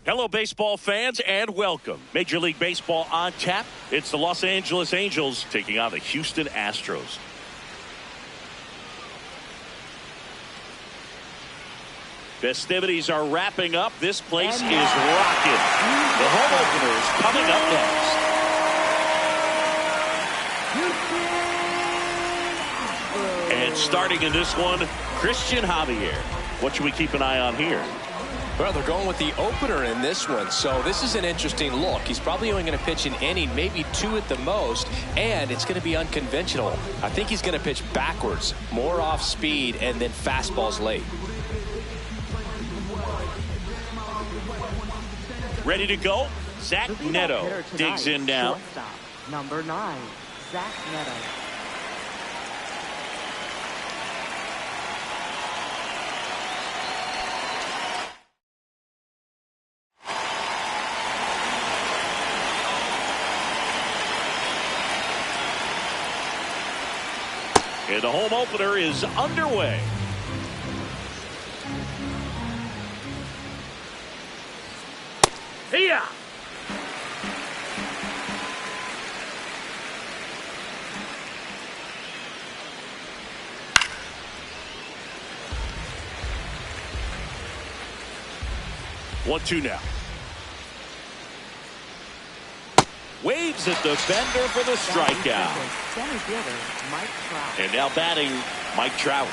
Hello, baseball fans, and welcome. Major League Baseball on tap. It's the Los Angeles Angels taking on the Houston Astros. Festivities are wrapping up. This place is rocking. The home opener is coming up next. And starting in this one, Christian Javier. What should we keep an eye on here? Well, they're going with the opener in this one, so this is an interesting look. He's probably only going to pitch an inning, maybe two at the most, and it's going to be unconventional. I think he's going to pitch backwards, more off speed, and then fastballs late. Ready to go? Zach Neto digs in now. Number 9, Zach Neto. And the home opener is underway. Here. One-two now. Waves at the bender for the strikeout. Center fielder, Mike Trout. And now batting, Mike Trout.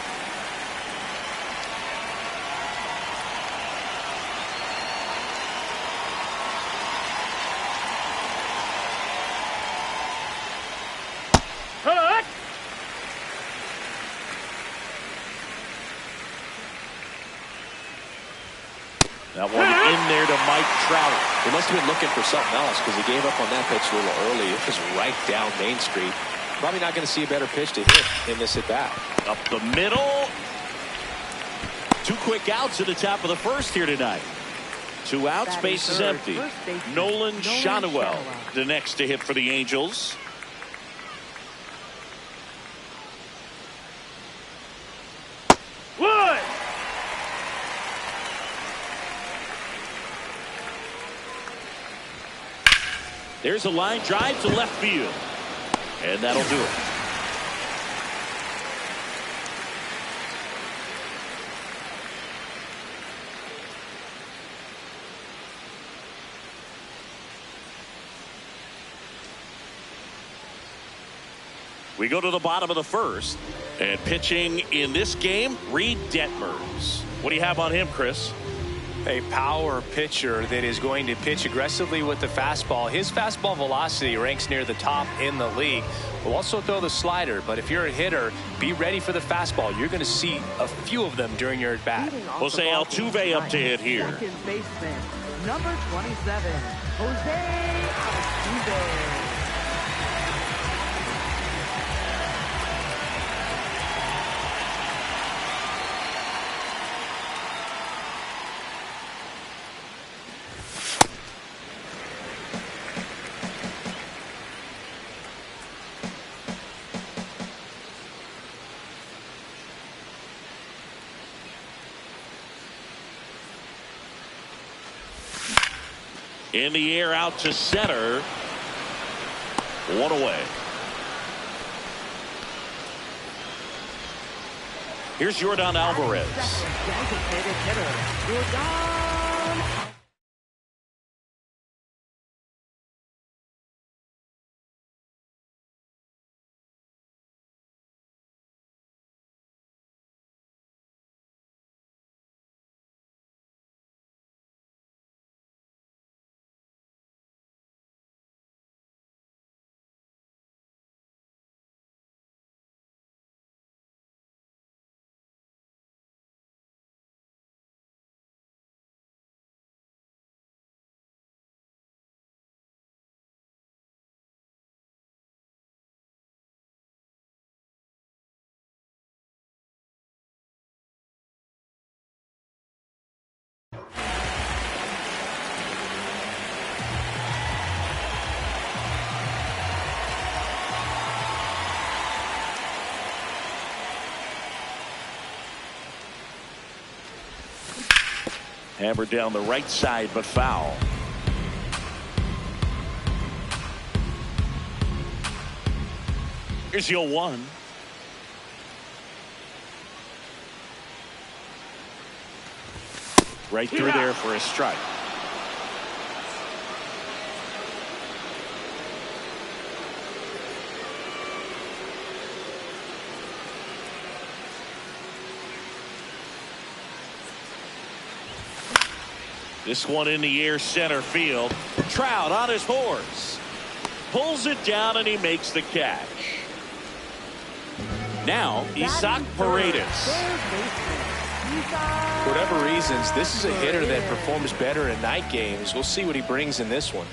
That one in there to Mike Trout. He must have been looking for something else because he gave up on that pitch a little early. It was right down Main Street. Probably not going to see a better pitch to hit in this at bat. Up the middle. Two quick outs at the top of the first here tonight. 2 outs, base is empty. Nolan Schanuel, the next to hit for the Angels. Wood! There's a line drive to left field. And that'll do it. We go to the bottom of the first. And pitching in this game, Reed Detmers. What do you have on him, Chris? A power pitcher that is going to pitch aggressively with the fastball. His fastball velocity ranks near the top in the league. Will also throw the slider, but if you're a hitter, be ready for the fastball. You're going to see a few of them during your at bat. Jose Altuve up to hit here. Second baseman, number 27, Jose Altuve. In the air out to center. One away. Here's Yordan Alvarez. Designated hitter, Yordan. Hammered down the right side, but foul. Here's 0-1. Right through there for a strike. This one in the air center field. Trout on his horse. Pulls it down and he makes the catch. Now Isaac Paredes. For whatever reasons, this is a hitter that performs better in night games. We'll see what he brings in this one.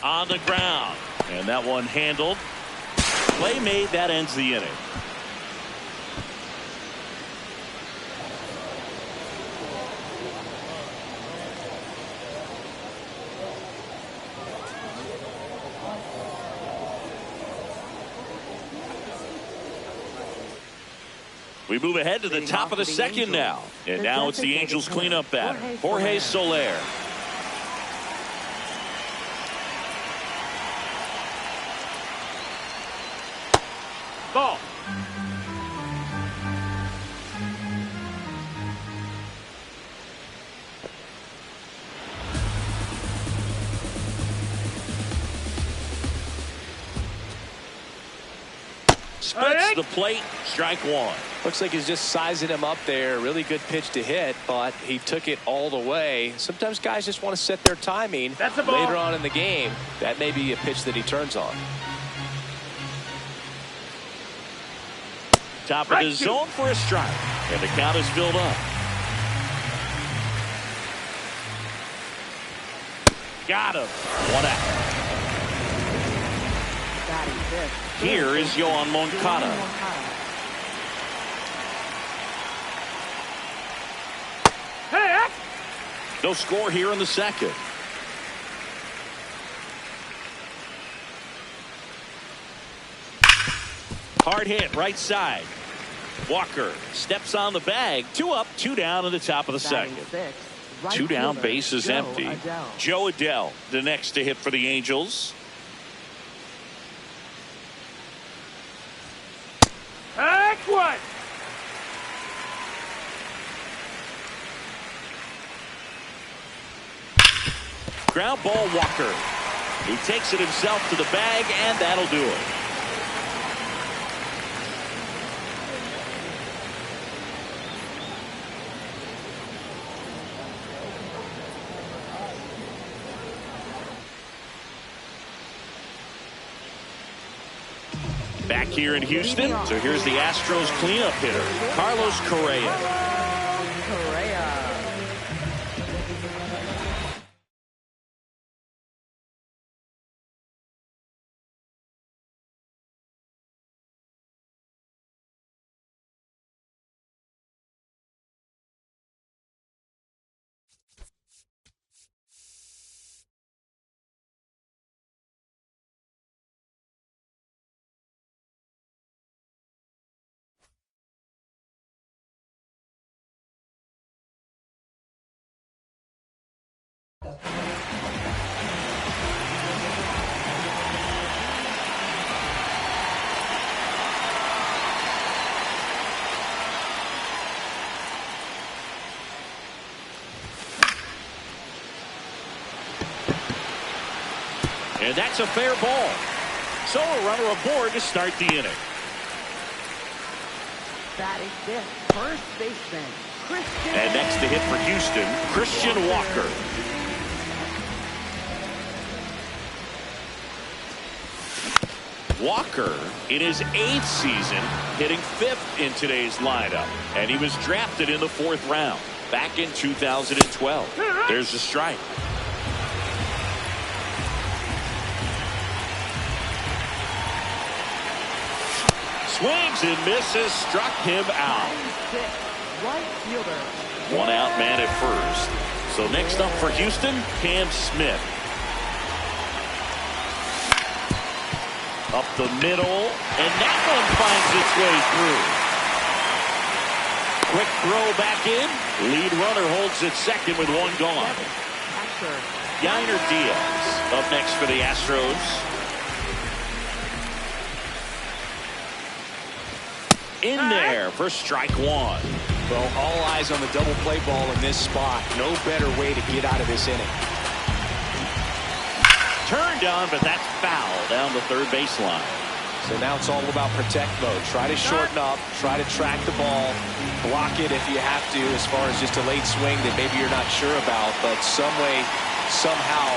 On the ground. And that one handled. Play made. That ends the inning. We move ahead to the top of the second now. And now it's the Angels cleanup batter, Jorge Soler. Ball. Splits the plate. Strike one. Looks like he's just sizing him up there. Really good pitch to hit, but he took it all the way. Sometimes guys just want to set their timing later on in the game. That may be a pitch that he turns on. Top of the zone for a strike. And the count is filled up. Got him. One out. Here is Yohan Moncada. No score here in the second. Hard hit right side. Walker steps on the bag. 2 up, 2 down in the top of the second. 2 down, bases empty. Joe Adell, the next to hit for the Angels. What? Ground ball, Walker. He takes it himself to the bag, and that'll do it. Back here in Houston, so here's the Astros cleanup hitter, Carlos Correa. And that's a fair ball. So a runner aboard to start the inning. Batting fifth, first baseman, Christian. And next to hit for Houston, Christian Walker. Walker, in his 8th season, hitting 5th in today's lineup. And he was drafted in the 4th round back in 2012. There's a strike. Swings and misses, struck him out. Right fielder. One out man at first. So next up for Houston, Cam Smith. Up the middle, and that one finds its way through. Quick throw back in. Lead runner holds at second with one gone. Yainer Diaz up next for the Astros. In there for strike one. Well, all eyes on the double play ball in this spot. No better way to get out of this inning. Turned on, but that's foul down the third baseline. So now it's all about protect mode. Try to shorten up, try to track the ball, block it if you have to, as far as just a late swing that maybe you're not sure about, but some way, somehow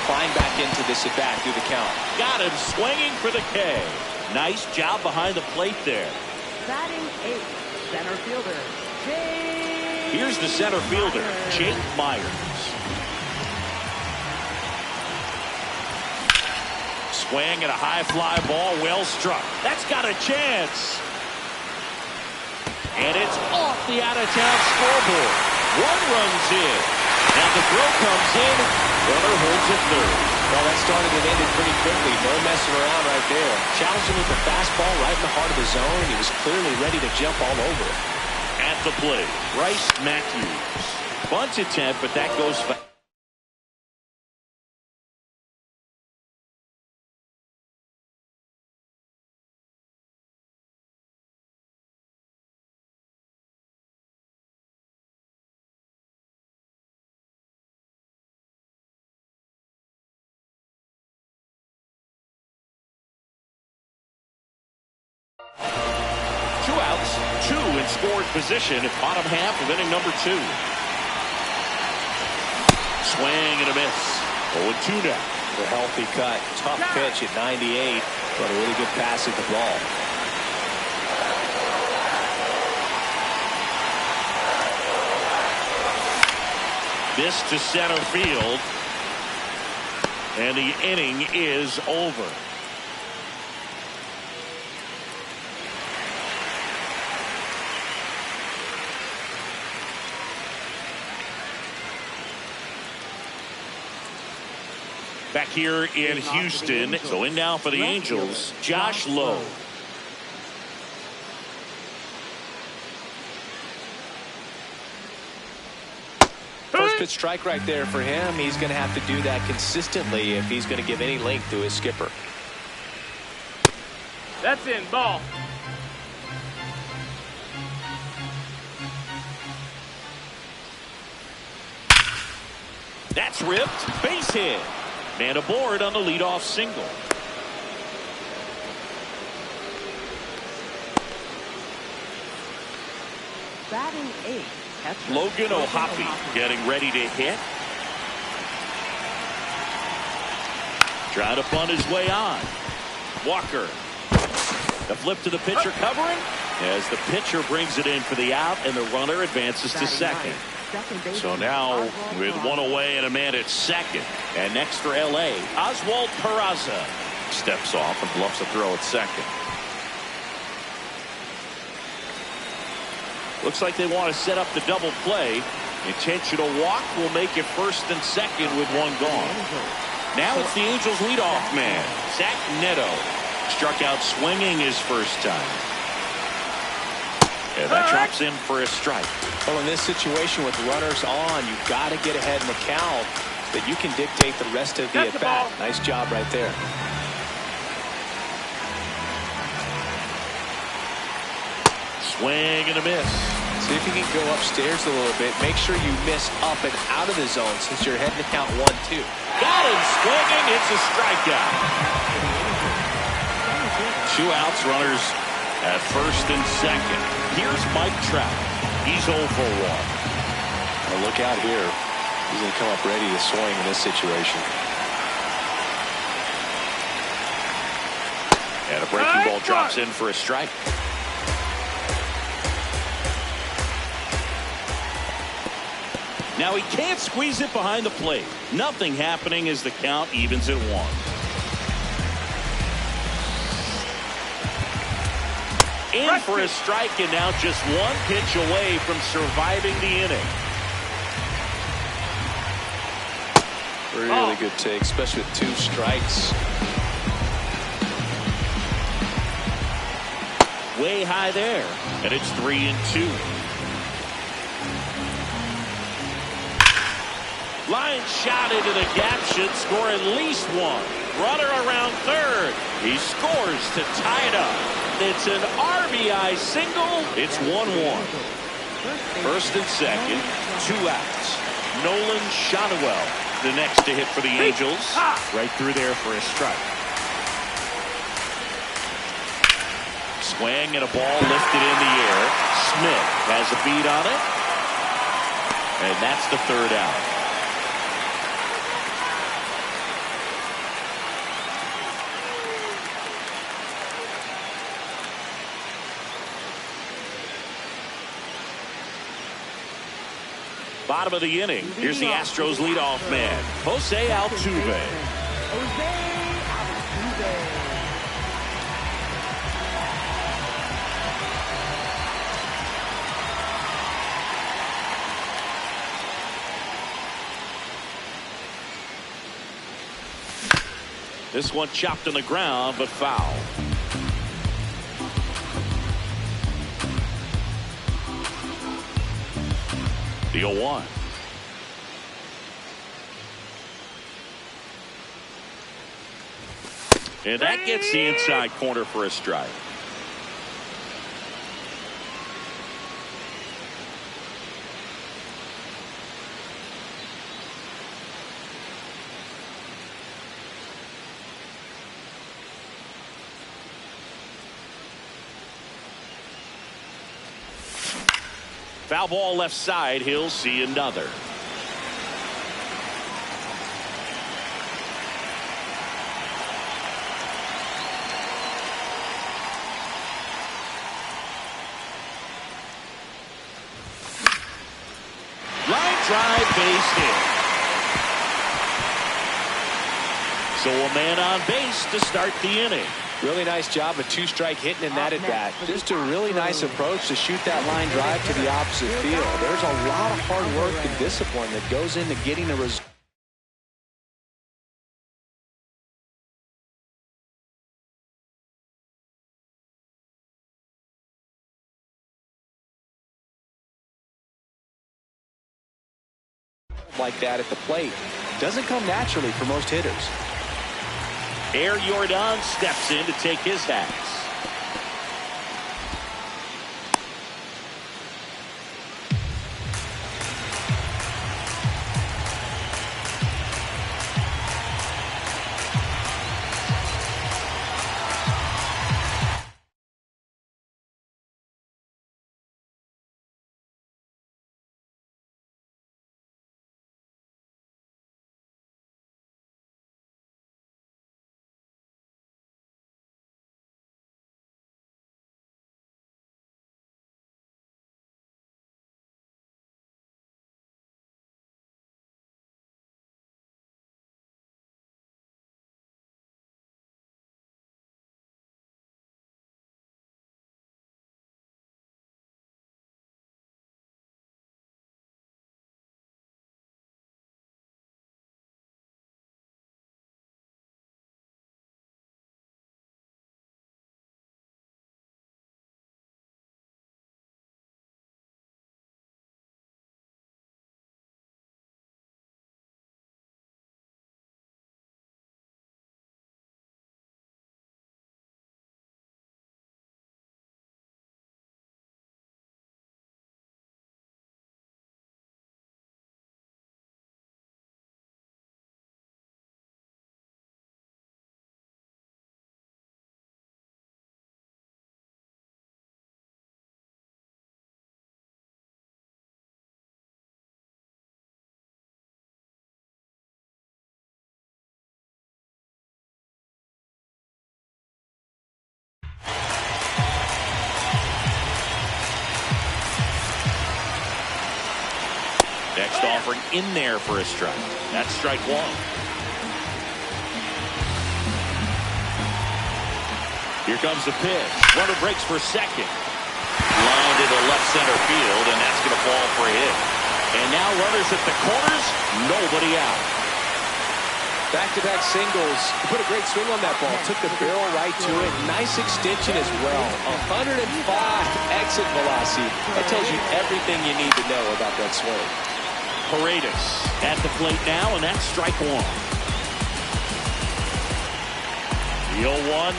climb back into this at bat through the count. Got him swinging for the K. Nice job behind the plate there. Batting eighth, center fielder, Jake. Here's the center fielder, Jake Myers. Swing and a high fly ball, well struck. That's got a chance. And it's off the out-of-town scoreboard. One runs in. And the throw comes in. Runner holds it third. Well, that started and ended pretty quickly. No messing around right there. Challenged him with the fastball right in the heart of the zone. He was clearly ready to jump all over it. At the plate, Bryce Matthews. Bunt attempt, but that goes fast. Two outs, two in scored position at bottom half of inning number 2. Swing and a miss. 0-2 now. The healthy cut. Tough pitch at 98, but a really good pass at the ball. This to center field. And the inning is over. Back here in Houston. So in now for the Angels, Josh Lowe. First pitch strike right there for him. He's going to have to do that consistently if he's going to give any length to his skipper. That's in, ball. That's ripped. Base hit. Man aboard on the leadoff single. Batting eighth, Logan O'Hoppe getting ready to hit. Trying to bunt his way on. Walker. The flip to the pitcher covering as the pitcher brings it in for the out and the runner advances to second. So now with one away and a man at second. And next for L.A., Oswald Peraza steps off and bluffs a throw at second. Looks like they want to set up the double play. Intentional walk will make it first and second with one gone. Now it's the Angels leadoff man, Zach Neto. Struck out swinging his first time. And that drops in for a strike. Well, in this situation with runners on, you've got to get ahead in the count that you can dictate the rest of the at-bat. Nice job right there. Swing and a miss. See if you can go upstairs a little bit. Make sure you miss up and out of the zone since you're heading to count 1-2. Got him swinging. It's a strikeout. 2 outs, runners at first and second. Here's Mike Trout. He's 0 for 1. Well, look out here. He's going to come up ready to swing in this situation. And a breaking ball drops in for a strike. Now he can't squeeze it behind the plate. Nothing happening as the count evens at 1. In for a strike, and now just 1 pitch away from surviving the inning. Really good take, especially with 2 strikes. Way high there, and it's 3-2. Line shot into the gap, should score at least 1. Runner around third. He scores to tie it up. It's an RBI single. It's 1-1. First and second, 2 outs. Nolan Shotwell, the next to hit for the Angels. Right through there for a strike. Swing and a ball lifted in the air. Smith has a beat on it. And that's the 3rd out. Bottom of the inning. Here's the Astros leadoff man, Jose Altuve. This one chopped on the ground, but foul. The 0-1. And that gets the inside corner for a strike. Foul ball left side. He'll see another. Line drive, base hit. So a man on base to start the inning. Really nice job of 2-strike hitting in that at bat. Just a really nice approach to shoot that line drive to the opposite field. There's a lot of hard work and discipline that goes into getting a result like that at the plate. Doesn't come naturally for most hitters. Air Jordan steps in to take his hat. offering in there for a strike. That's strike one. Here comes the pitch. Runner breaks for second. Line to the left center field, and that's going to fall for a hit. And now runners at the corners, nobody out. Back-to-back singles. He put a great swing on that ball. Took the barrel right to it. Nice extension as well. 105 exit velocity. That tells you everything you need to know about that swing. Paredes at the plate now, and that's strike one. The 0-1.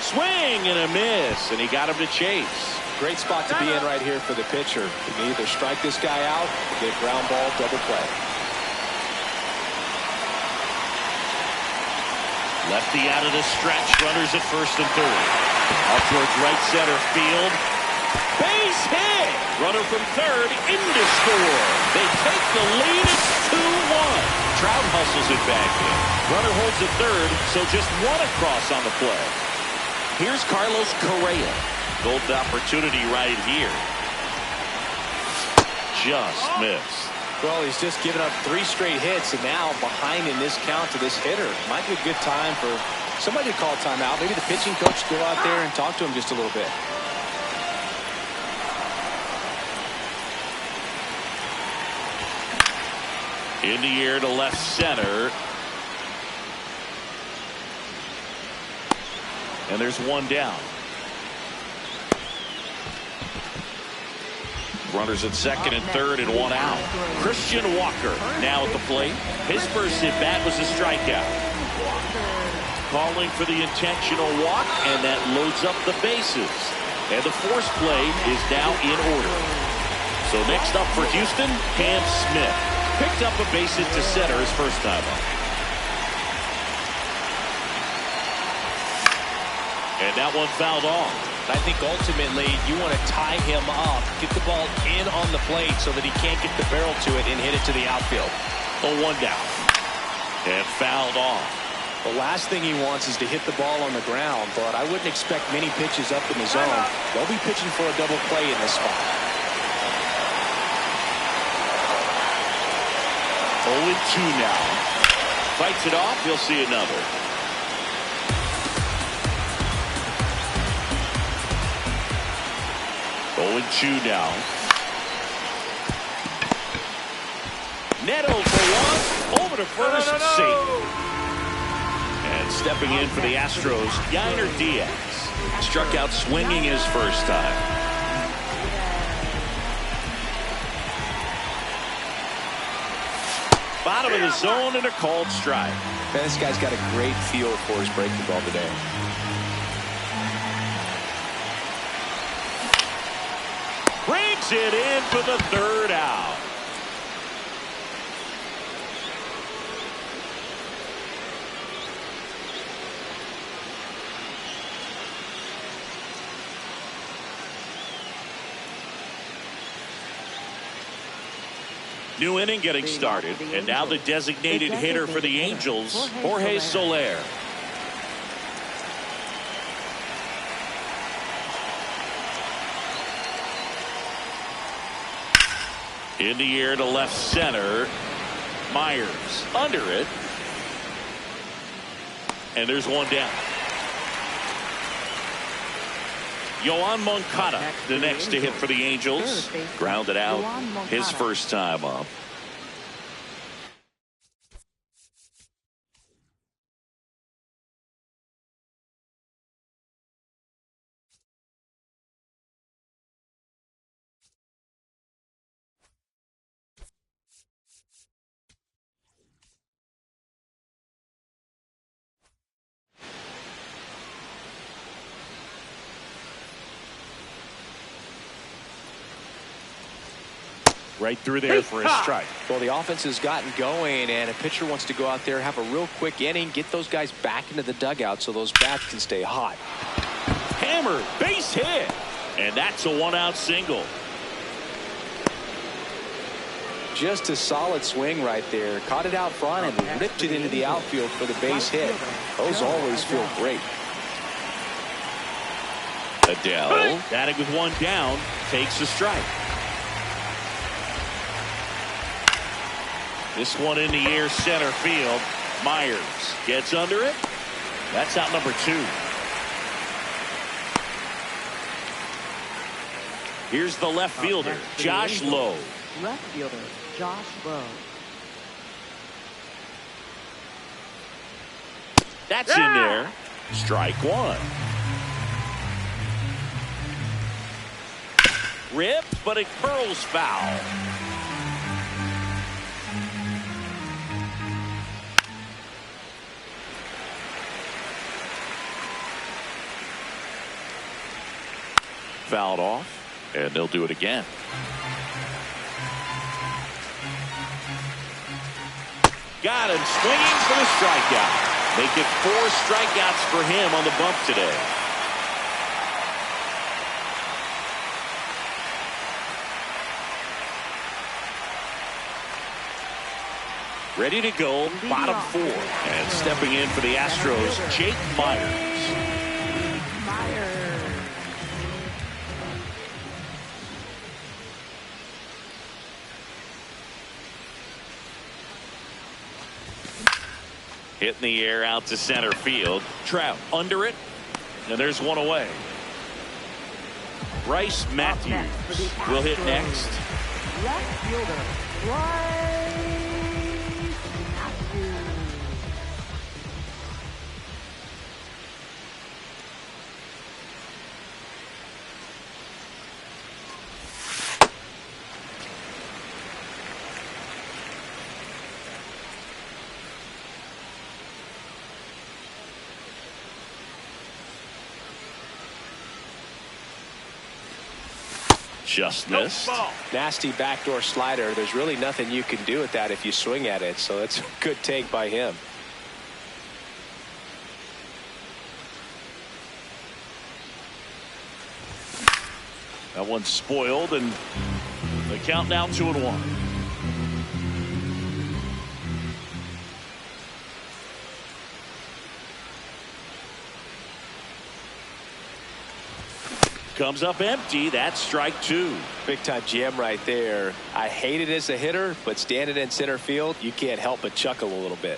Swing and a miss, and he got him to chase. Great spot to be in right here for the pitcher. You can either strike this guy out or get a ground ball double play. Lefty out of the stretch. Runners at first and third. Out towards right center field. Base hit. Runner from third into score. They take the lead. It's 2-1. Trout hustles it back in. Runner holds at third, so just one across on the play. Here's Carlos Correa. Golden opportunity right here. Just missed. Well, he's just given up 3 straight hits, and now behind in this count to this hitter. Might be a good time for somebody to call timeout. Maybe the pitching coach go out there and talk to him just a little bit. In the air to left center. And there's one down. Runners at second and third and one out. Christian Walker now at the plate. His first at bat was a strikeout. Calling for the intentional walk, and that loads up the bases. And the force play is now in order. So next up for Houston, Cam Smith. Picked up a base hit to center his first time up. And that one fouled off. I think ultimately you want to tie him up, get the ball in on the plate so that he can't get the barrel to it and hit it to the outfield. A one down. And fouled off. The last thing he wants is to hit the ball on the ground, but I wouldn't expect many pitches up in the zone. They'll be pitching for a double play in this spot. 0-2 now. Fights it off. You'll see another. And 2 now. Neto for one. Over to first. Safe. And stepping in for the Astros, Yainer Diaz. Struck out swinging his first time. Bottom of the zone and a called strike. Man, this guy's got a great feel for his breaking ball today. Brings it in for the third out. New inning getting started, and now the designated hitter for the Angels, Jorge Soler. In the air to left center. Myers under it. And there's one down. Yoan Moncada, the next to hit for the Angels. Grounded out his first time up. Right through there for a strike. Well, the offense has gotten going, and a pitcher wants to go out there, have a real quick inning, get those guys back into the dugout so those bats can stay hot. Hammer, base hit. And that's a one-out single. Just a solid swing right there. Caught it out front and ripped it into the outfield for the base hit. Those always feel great. Adele, batting with one down, takes a strike. This one in the air center field. Myers gets under it. That's out number 2. Here's the left fielder, Josh Lowe. Left fielder, Josh Lowe. That's in there. Strike 1. Ripped, but it curls foul. Fouled off, and they'll do it again. Got him swinging for the strikeout. Make it 4 strikeouts for him on the bump today. Ready to go, bottom 4. And stepping in for the Astros, Jake Myers. Hitting the air out to center field. Trout under it, and there's one away. Bryce Matthews will hit next. Left fielder, Bryce Matthews. Just missed. Nasty backdoor slider. There's really nothing you can do with that if you swing at it. So that's a good take by him. That one's spoiled, and the count now 2-1. Comes up empty. That's strike 2. Big time jam right there. I hate it as a hitter, but standing in center field, you can't help but chuckle a little bit.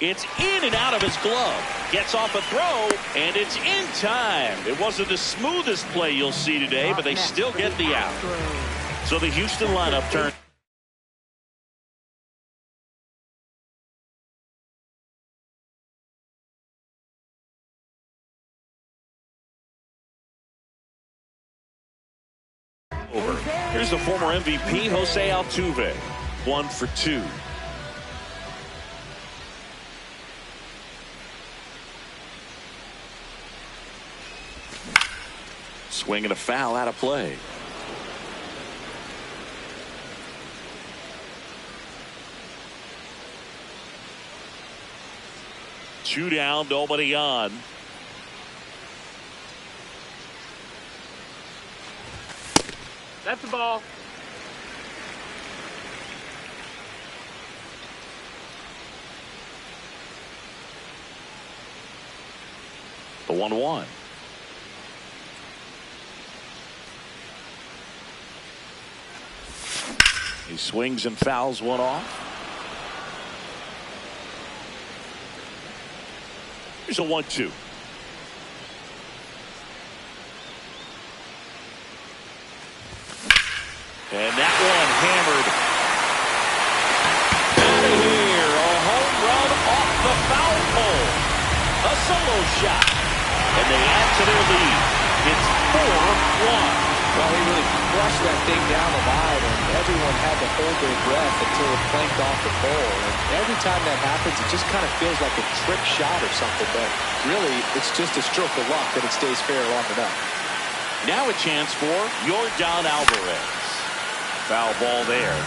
It's in and out of his glove. Gets off a throw, and it's in time. It wasn't the smoothest play you'll see today, but they still get the out. So the Houston lineup turned. Over. Here's the former MVP, Jose Altuve. 1 for 2. Swing and a foul out of play. Two down, nobody on. That's the ball. The 1-1. He swings and fouls one off. Here's a 1-2. And that one hammered out of here. A home run off the foul pole. A solo shot. And they add to their lead. It's 4-1. Well, he really flushed that thing down the line, and everyone had to hold their breath until it planked off the pole. And every time that happens, it just kind of feels like a trick shot or something. But really, it's just a stroke of luck that it stays fair long enough. Now a chance for Yordan Alvarez. Foul ball there.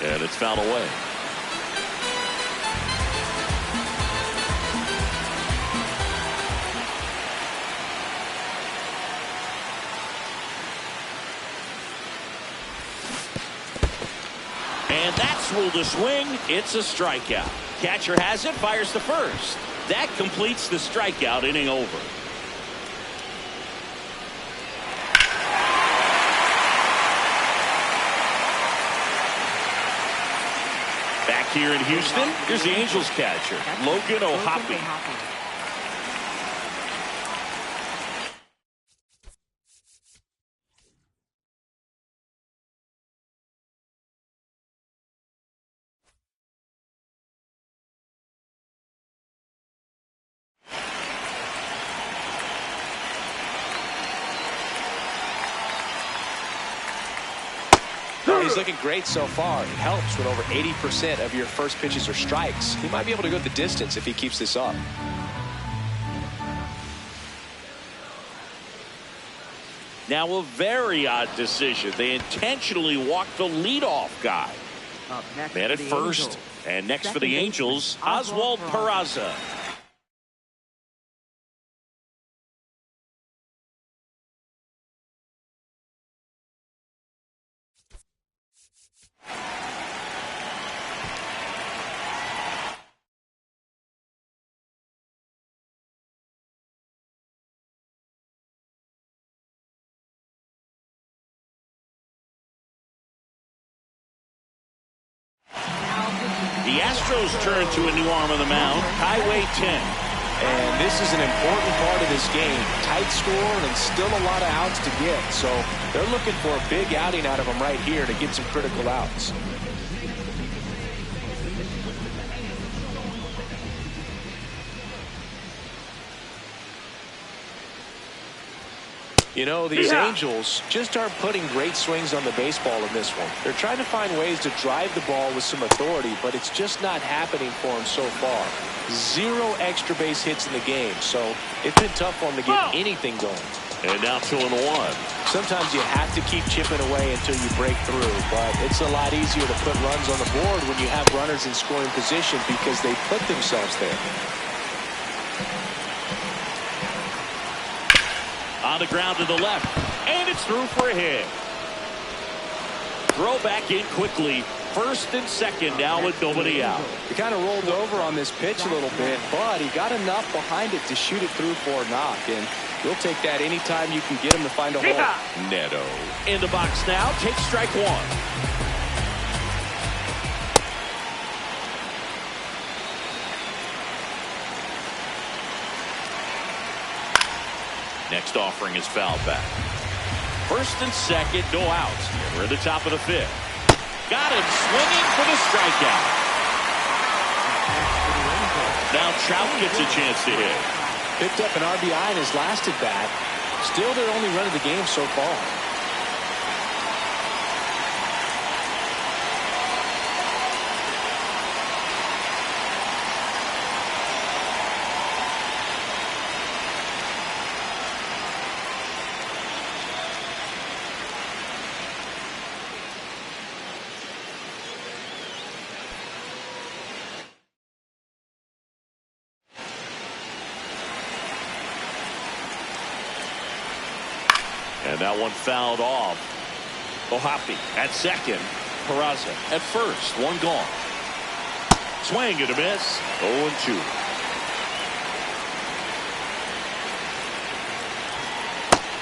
And it's fouled away. And that's ruled a swing. It's a strikeout. Catcher has it, fires to first. That completes the strikeout, inning over. Back here in Houston, here's the Angels catcher, Logan O'Hoppe. He's looking great so far. It helps when over 80% of your first pitches are strikes. He might be able to go the distance if he keeps this up. Now a very odd decision. They intentionally walked the leadoff guy. Man at first, and next for the Angels, Oswald Peraza. The Astros turn to a new arm on the mound, Highway 10. And this is an important part of this game. Tight score and still a lot of outs to get. So they're looking for a big outing out of him right here to get some critical outs. You know, these Angels just aren't putting great swings on the baseball in this one. They're trying to find ways to drive the ball with some authority, but it's just not happening for them so far. 0 extra base hits in the game, so it's been tough for them to get anything going. And now 2-1. Sometimes you have to keep chipping away until you break through, but it's a lot easier to put runs on the board when you have runners in scoring position because they put themselves there. On the ground to the left, and it's through for a hit. Throw back in quickly. First and second now with nobody out. He kind of rolled over on this pitch a little bit, but he got enough behind it to shoot it through for a knock, and you'll take that anytime you can get him to find a hole. Neto in the box now, takes strike one. Next offering is fouled back. First and second, no outs. We're at the top of the fifth. Got him swinging for the strikeout. Now Trout gets a chance to hit. Picked up an RBI in his last at bat. Still their only run of the game so far. And that one fouled off. O'Hoppe at second. Peraza at first. One gone. Swing and a miss. 0-2.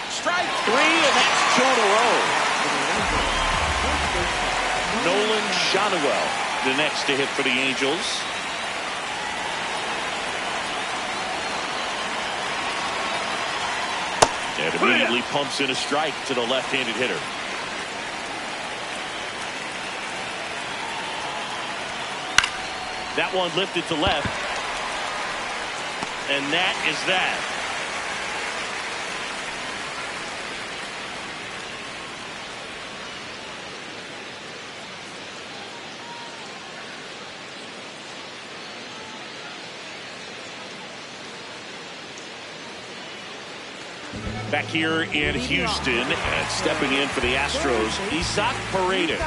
Strike three, and that's 2 in a row. Nolan Shotwell, the next to hit for the Angels. And immediately pumps in a strike to the left-handed hitter. That one lifted to left. And that is that. Back here in Houston, and stepping in for the Astros, Isaac Paredes.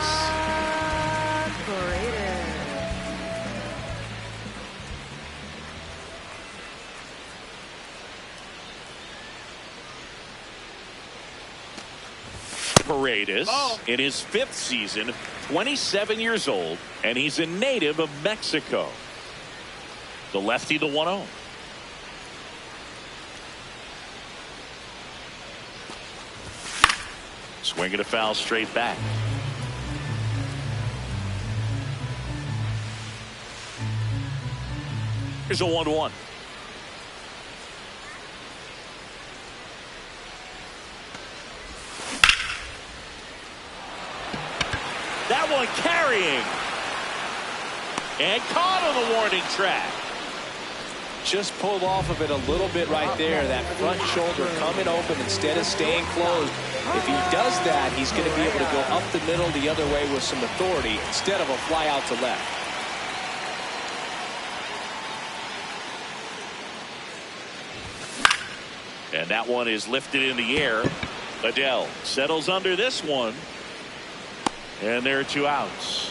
Paredes in his 5th season, 27 years old, and he's a native of Mexico. The lefty, the 1-0. Swinging a foul straight back. Here's a 1-1. That one carrying. And caught on the warning track. Just pulled off of it a little bit right there. That front shoulder coming open instead of staying closed. If he does that, he's going to be able to go up the middle the other way with some authority instead of a fly out to left. And that one is lifted in the air. Adele settles under this one. And there are 2 outs.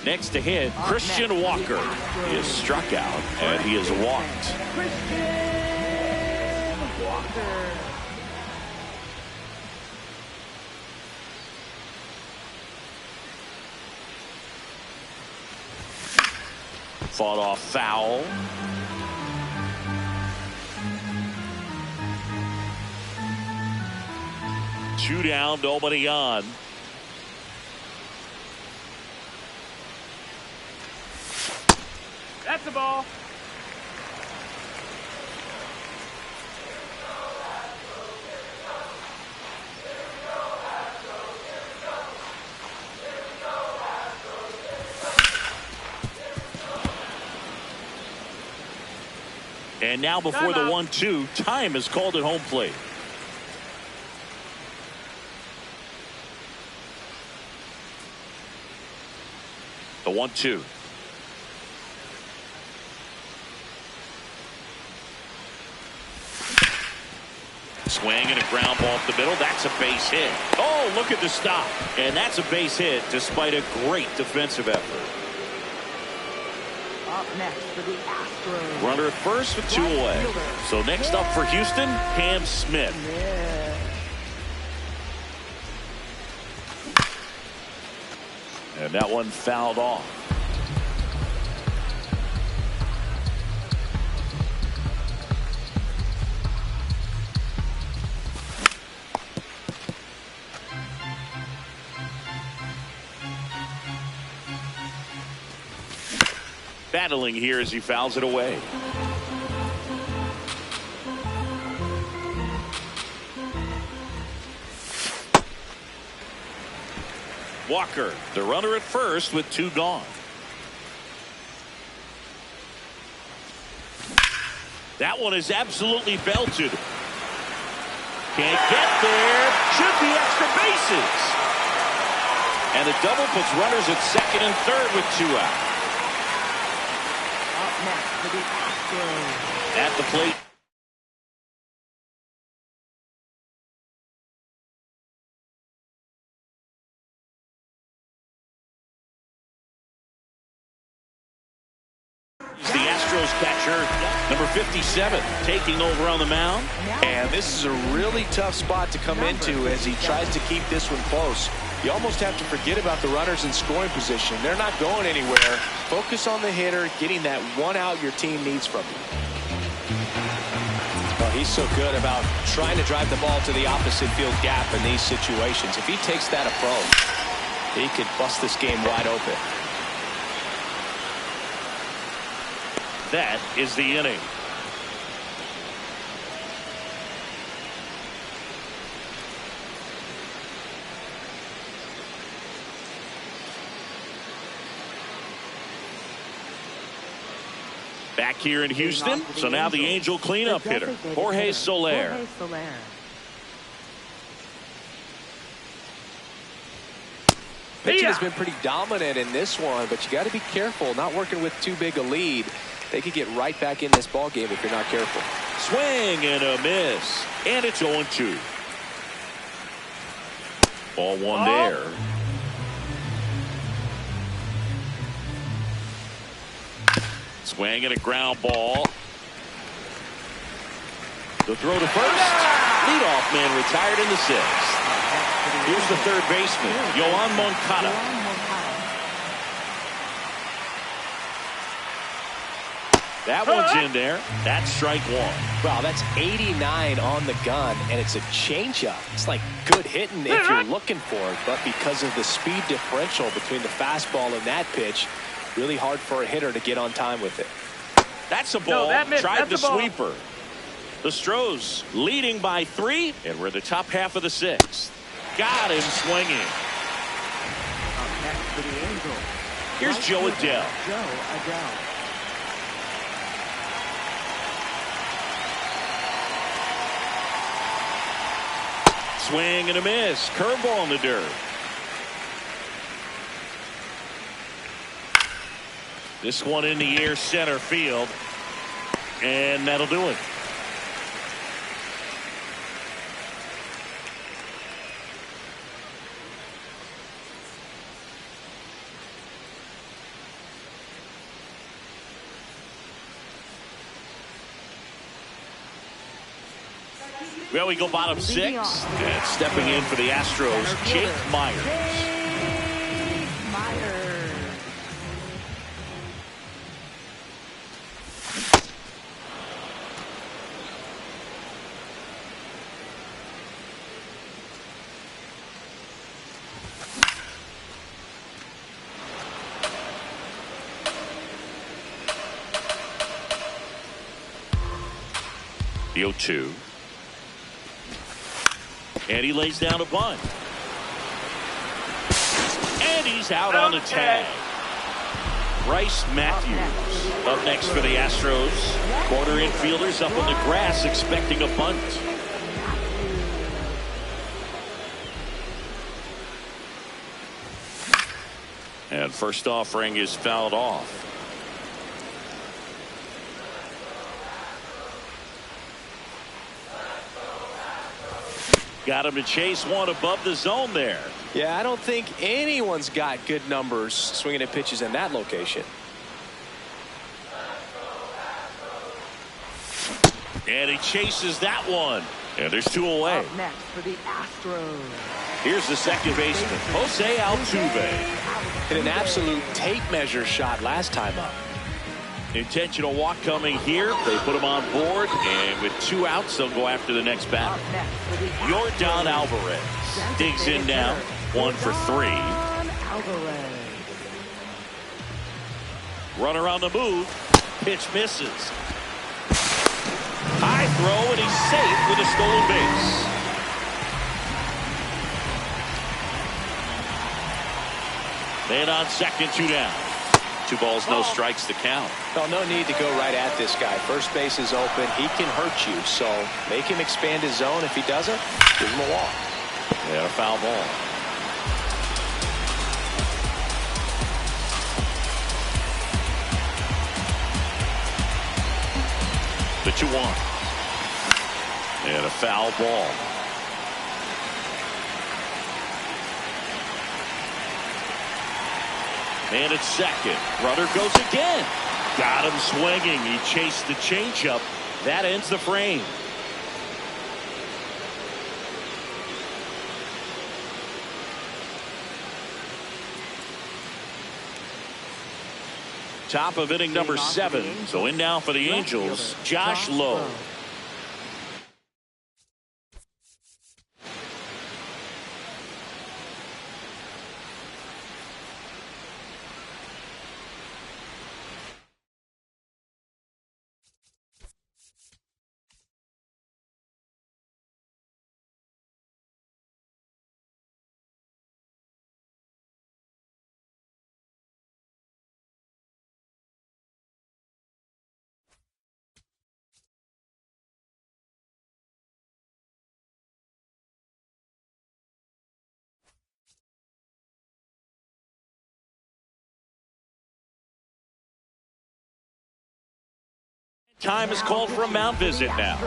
Next to hit, Christian Walker is struck out and he is walked. Christian Walker. Fought off foul. Two down, nobody on. That's the ball. And now before the 1-2, time is called at home plate. The 1-2. Swing and a ground ball up the middle. That's a base hit. Oh, look at the stop. And that's a base hit despite a great defensive effort. Up next for the Astros. Runner at first with 2 away. So next up for Houston, Cam Smith. Yeah. And that one fouled off. Battling here as he fouls it away. Walker, the runner at first with 2 gone. That one is absolutely belted. Can't get there. Should be extra bases. And the double puts runners at second and third with 2 out. Up next for the Astros. At the plate. The Astros catcher, number 57, taking over on the mound. And this is a really tough spot to come into as he tries to keep this one close. You almost have to forget about the runners in scoring position. They're not going anywhere. Focus on the hitter, getting that 1 out your team needs from you. Well, he's so good about trying to drive the ball to the opposite field gap in these situations. If he takes that approach, he could bust this game wide open. That is the inning. Back here in Houston, so now the Angel cleanup hitter, Jorge Soler. Pitching has been pretty dominant in this one, but you got to be careful, not working with too big a lead. They could get right back in this ball game if you're not careful. Swing and a miss, and it's 0-2. Ball 1 there. Swing and a ground ball. The throw to first. leadoff man retired in the sixth. Here's the third baseman, Yoan Moncada. That one's in there. That's strike one. Wow, that's 89 on the gun, and it's a changeup. It's like good hitting if you're looking for it, but because of the speed differential between the fastball and that pitch, really hard for a hitter to get on time with it. That's a ball. No, Tried the that's a ball. sweeper. The Astros leading by 3, and we're in the top half of the sixth. Got him swinging. Up next for the Angels. Here's Joe Adele. Joe Adele. Swing and a miss. Curveball in the dirt. This one in the air, center field. And that'll do it. Well, we go bottom 6. And stepping in for the Astros, Jake Myers. Myers. The 0-2. And he lays down a bunt. And he's out on the tag. Bryce Matthews up next for the Astros. Corner infielders up on the grass expecting a bunt. And first offering is fouled off. Got him to chase one above the zone there. Yeah, I don't think anyone's got good numbers swinging at pitches in that location. And he chases that one. And there's 2 away. Up next for the Astros. Here's the second baseman, Jose Altuve. Hit an absolute tape measure shot last time up. Intentional walk coming here. They put him on board, and with 2 outs, they'll go after the next batter. Up next for the Yordan Alvarez digs in now, 1 for 3. Alvarez. Runner on the move. Pitch misses. High throw, and he's safe with a stolen base. Man on second, 2 down. 2 balls, no strikes to count. Well, no need to go right at this guy. First base is open. He can hurt you, so make him expand his zone. If he doesn't, give him a walk. Yeah, a foul ball. The 2-1. And a foul ball. And it's second. Runner goes again. Got him swinging. He chased the changeup. That ends the frame. Top of inning number 7. So in now for the Angels, Josh Lowe. Time is called for a mound visit now.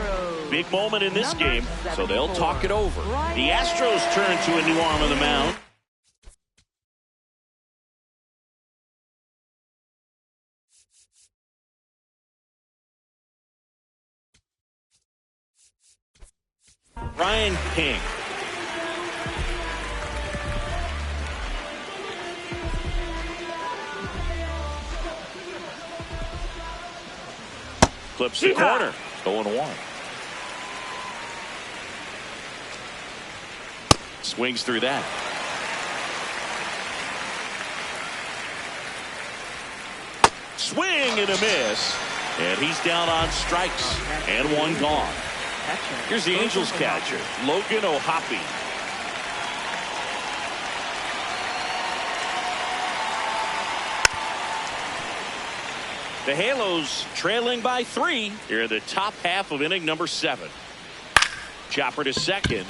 Big moment in this game, so they'll talk it over. The Astros turn to a new arm on the mound. Ryan King. Clips the corner. 0-1. Swings through that. Swing and a miss. And he's down on strikes. And one gone. Here's the Angels catcher, Logan O'Hoppe. The Halos trailing by 3 here in the top half of inning number 7. Chopper to second.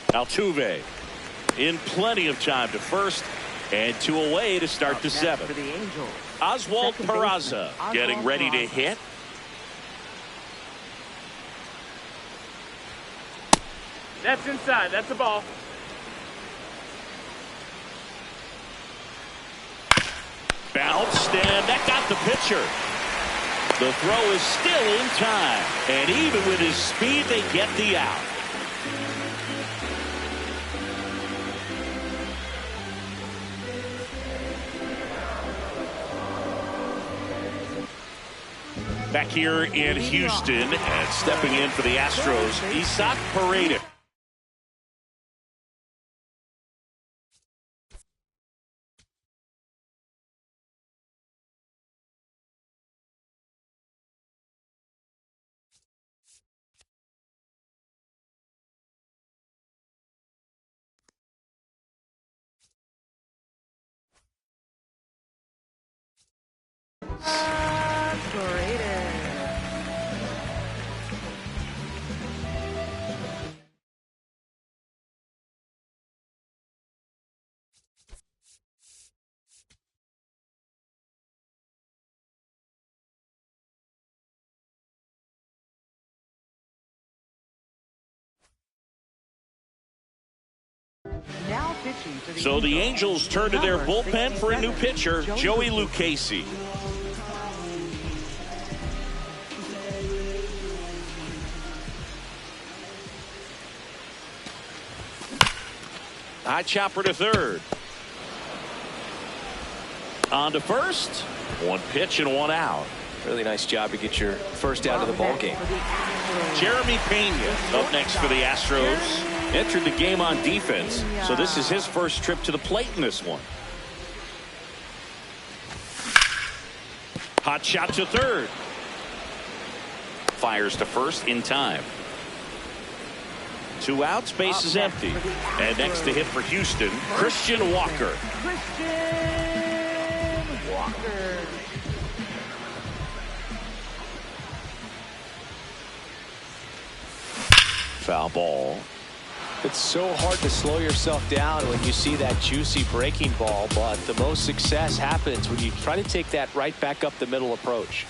Altuve in plenty of time to first, and 2 away to start the 7th. Oswald Peraza getting ready to hit. That's inside. That's the ball. Bounced, and that got the pitcher. The throw is still in time, and even with his speed, they get the out. Back here in Houston, and stepping in for the Astros, Isaac Paredes. Now pitching for So the Angels turn to their bullpen for a new pitcher, Joey Lucchesi. High chopper to third. On to first. 1 pitch and 1 out. Really nice job to get your first out of the ball game. Jeremy Pena up next for the Astros. Entered the game on defense, so this is his first trip to the plate in this one. Hot shot to third. Fires to first in time. 2 outs, base is empty. And next to hit for Houston, Christian Walker. Foul ball. It's so hard to slow yourself down when you see that juicy breaking ball, but the most success happens when you try to take that right back up the middle approach.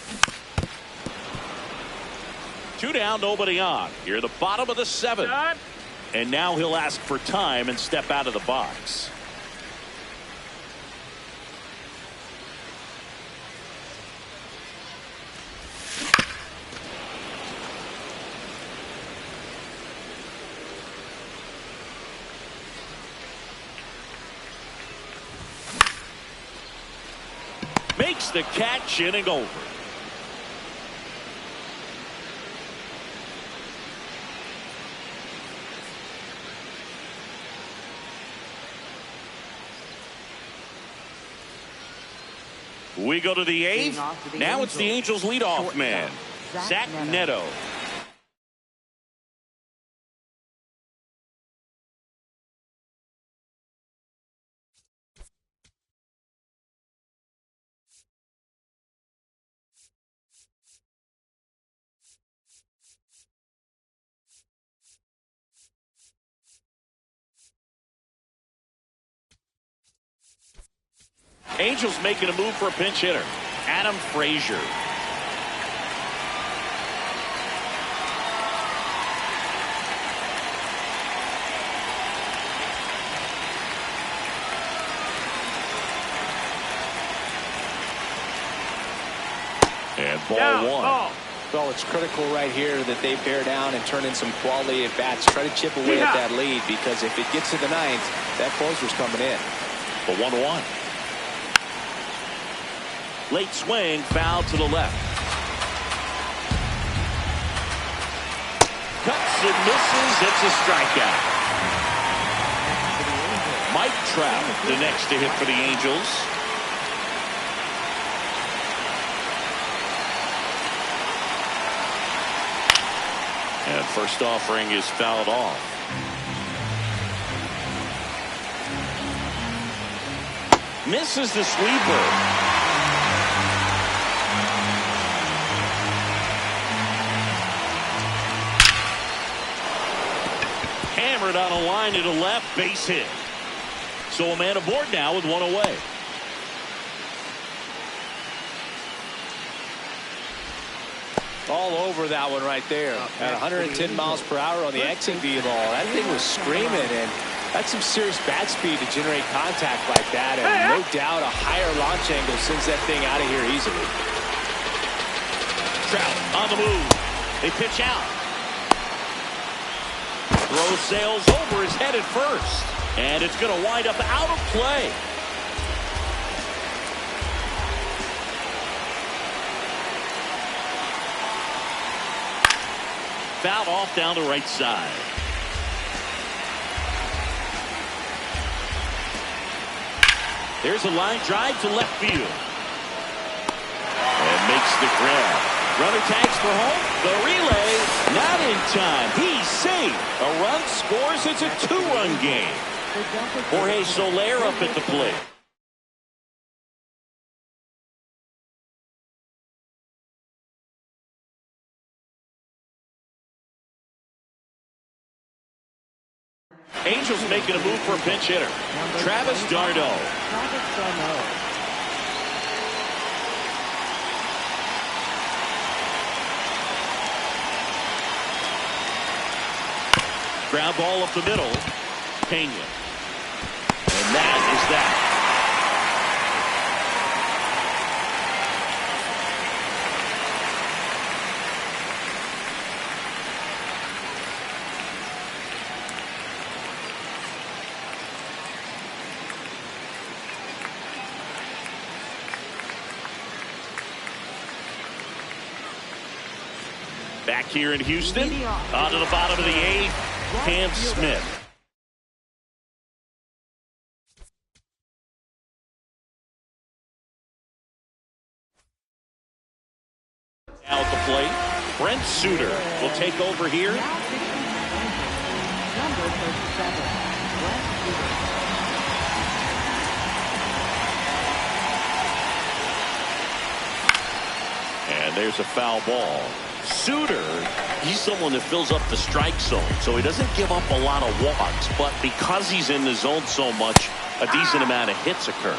2 down, nobody on. Here the bottom of the 7th. And now he'll ask for time and step out of the box. Makes the catch, inning over. We go to the 8th. Now it's the Angels leadoff man, Zach Neto. Angels making a move for a pinch hitter, Adam Frazier. And ball 1. Well, it's critical right here that they bear down and turn in some quality at bats. Try to chip away at that lead, because if it gets to the ninth, that closer's coming in. The 1-1. Late swing, foul to the left. Cuts and misses. It's a strikeout. Mike Trout, the next to hit for the Angels. And first offering is fouled off. Misses the sweeper. Hammered on a line to the left, base hit. So a man aboard now with one away. All over that one right there. At 110 miles per hour on the exit velo. That thing was screaming, and that's some serious bat speed to generate contact like that. And no doubt a higher launch angle sends that thing out of here easily. Trout on the move. They pitch out. Throw sails over his head at first. And it's going to wind up out of play. Fouled off down the right side. There's a line drive to left field. And makes the grab. Runner tags for home. The relay not in time. He's safe. A run scores. It's a 2-run game. Jorge Soler up at the plate. Angels making a move for a pinch hitter. Travis d'Arnaud. Ground ball up the middle. Pena. And that is that. Back here in Houston, on to the bottom of the 8th, Cam Smith. Now at the plate, Brent Suter will take over here. Number 37, Brent Suter. And there's a foul ball. Suter, he's someone that fills up the strike zone, so he doesn't give up a lot of walks, but because he's in the zone so much, a decent amount of hits occur.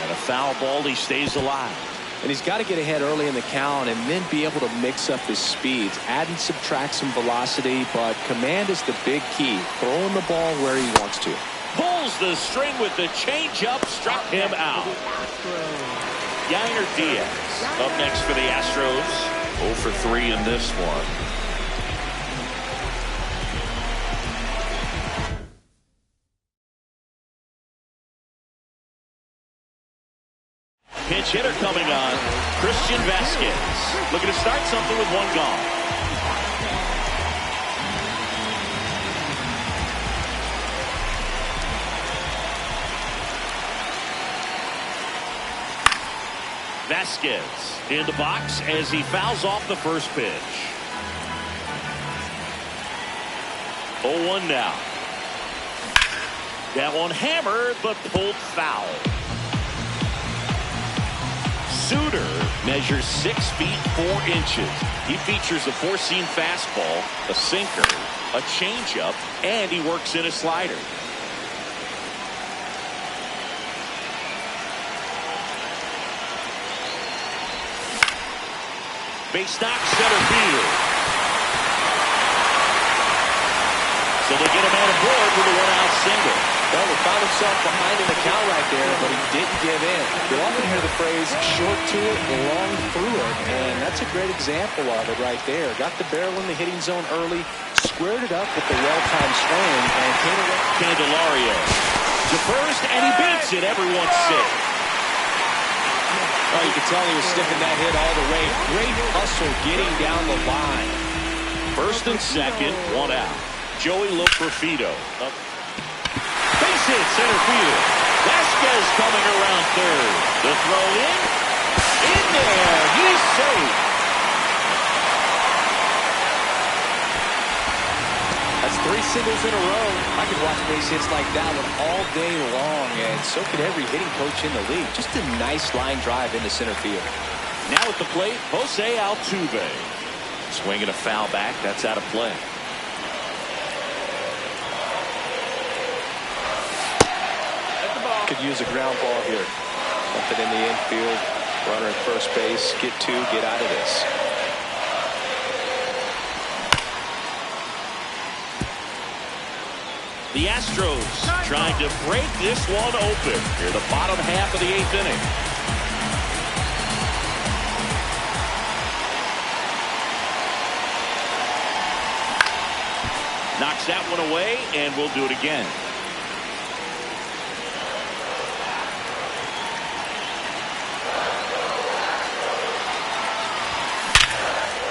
And a foul ball, he stays alive. And he's got to get ahead early in the count and then be able to mix up his speeds, add and subtract some velocity, but command is the big key. Throwing the ball where he wants to. Pulls the string with the changeup, struck him out. Yainer Diaz up next for the Astros. 0 for 3 in this one. Pinch hitter coming on, Christian Vasquez. Looking to start something with one gone. Vasquez in the box as he fouls off the first pitch. 0-1 now. That one hammered but pulled foul. Suter measures 6 feet 4 inches. He features a 4-seam fastball, a sinker, a changeup, and he works in a slider. Base knock, center field. So they get a man aboard with a 1-out single. Well, he found himself behind in the count right there, but he didn't give in. You'll often hear the phrase, short to it, long through it, and that's a great example of it right there. Got the barrel in the hitting zone early, squared it up with the well-timed swing, and Candelario to first, and he beats it. Everyone's sick. Oh, you can tell he was sticking that hit all the way. Great hustle getting down the line. First and second, one out. Joey Loperfido. Base hit, center field. Vasquez coming around third. The throw in there. He's safe. That's 3 singles in a row. I could watch base hits like that one all day long, and so could every hitting coach in the league. Just a nice line drive into center field. Now at the plate, Jose Altuve. Swinging a foul back. That's out of play. Could use a ground ball here. Something in the infield. Runner at first base. Get 2. Get out of this. The Astros trying to break this one open here, the bottom half of the 8th inning. Knocks that one away, and we'll do it again.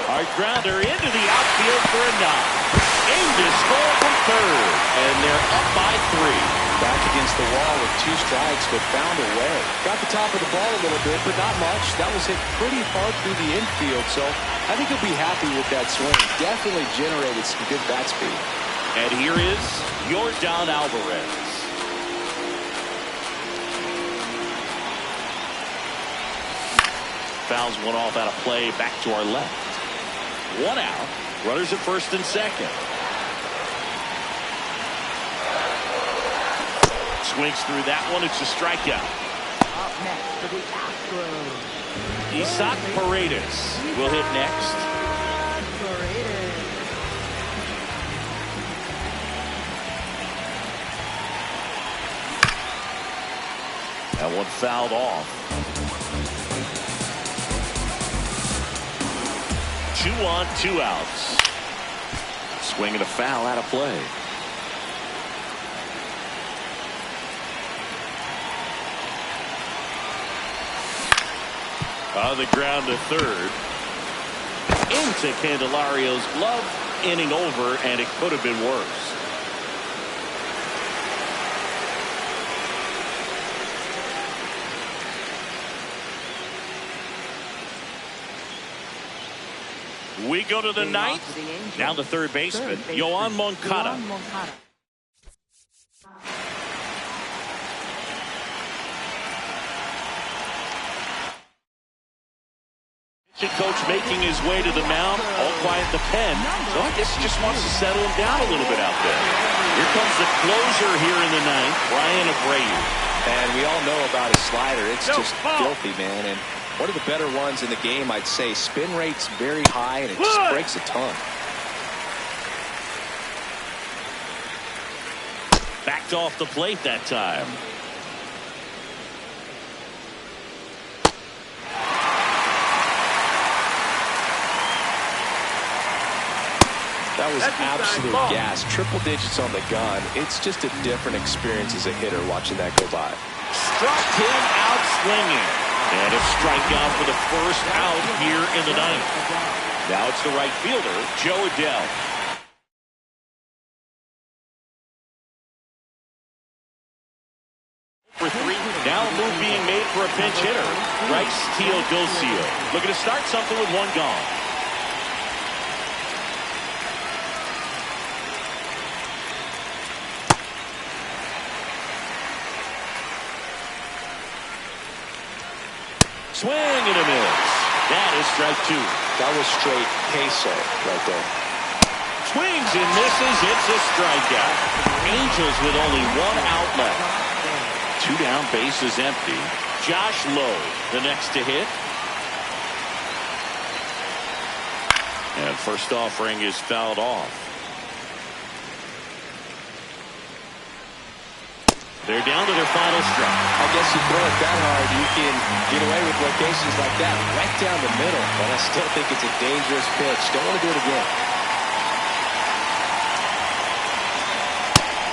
Hard grounder into the outfield for a knock. Aimed to score from third, and they're up by 3. Back against the wall with 2 strikes, but found a way. Got the top of the ball a little bit, but not much. That was hit pretty hard through the infield, so I think he'll be happy with that swing. Definitely generated some good bat speed. And here is Yordan Alvarez. Fouls one off out of play, back to our left. 1 out. Runners at first and second. Swings through that one. It's a strikeout. Up next for the Astros. Isaac Paredes will hit next. That one fouled off. 2 on, 2 outs. Swinging a foul out of play. On the ground to third. Into Candelario's glove. Inning over, and it could have been worse. We go to the 9th. Now the third baseman, Yoan Moncada. Coach making his way to the mound, all quiet in the pen. So I guess he just wants to settle him down a little bit out there. Here comes the closer here in the 9th, Brian Abreu. And we all know about his slider. It's just filthy, man. And one of the better ones in the game, I'd say. Spin rate's very high, and it just breaks a ton. Backed off the plate that time. That was absolute gas. Triple digits on the gun. It's just a different experience as a hitter watching that go by. Struck him out swinging. And a strikeout for the first out here in the 9th. Now it's the right fielder, Joe Adell. For 3. Now a move being made for a pinch hitter. Bryce Teodosio. Looking to start something with 1 gone. Swing and a miss. That is strike 2. That was straight queso right there. Swings and misses. It's a strikeout. Angels with only 1 out left. 2 down, bases empty. Josh Lowe, the next to hit. And first offering is fouled off. They're down to their final strike. I guess you throw it that hard, you can get away with locations like that right down the middle. But I still think it's a dangerous pitch. Don't want to do it again.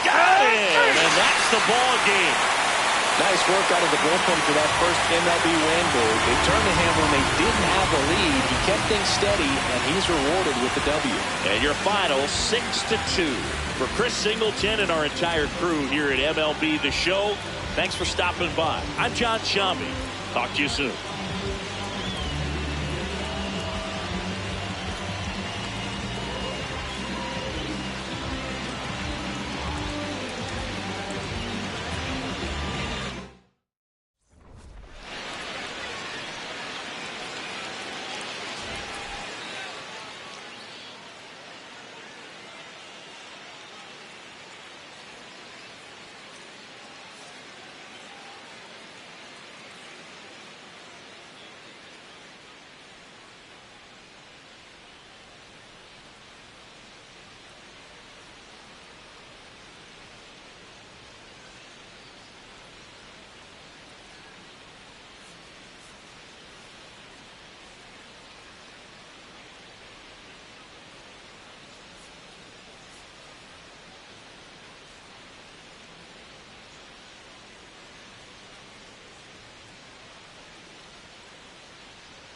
Got it! And that's the ball game. Nice work out of the bullpen for that first MLB win. They turned the handle when they didn't have a lead. He kept things steady, and he's rewarded with the W. And your final 6-2. For Chris Singleton and our entire crew here at MLB The Show, thanks for stopping by. I'm John Shambi. Talk to you soon.